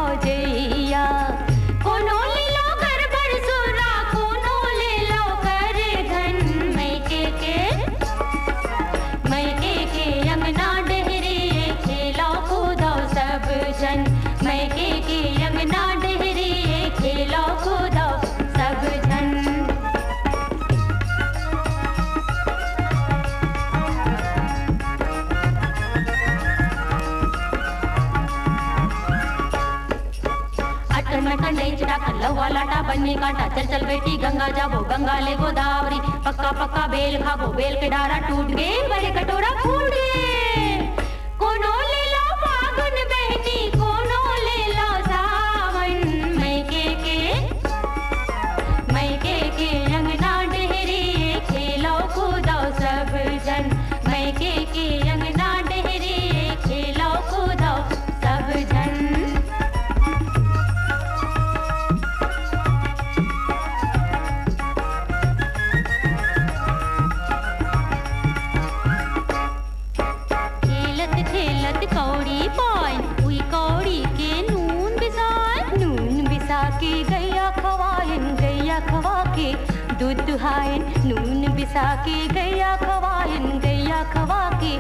भौजैया। कोनो ले लो घर भर सुरा, कोनो ले लो कर धन। मैके के अंगना डहरे खेलो कूदो सब जन। मैके के अंगना डहरे खेलो कूदो सब जन। मटन नहीं चढ़ा कर लवा लाटा बनने काटा। चल चल बेटी गंगा जाबो, गंगा ले गोदावरी। पक्का पक्का बेल खाबो, बेल के डारा टूट गए, बड़े कटोरा फूट गए। कोनो ले लो फागुन बहनी, कोनो ले लो सावन। मैके के अंगना डहरे खेलो कूदो सब जन। मैके के अंगना डहरे खेलो कूदो सब जन। कौड़ी पाइन हुई कौड़ी के नून बिसा के गैया खवा के दूध दुहाइन। नून बिसा के गैया खवा के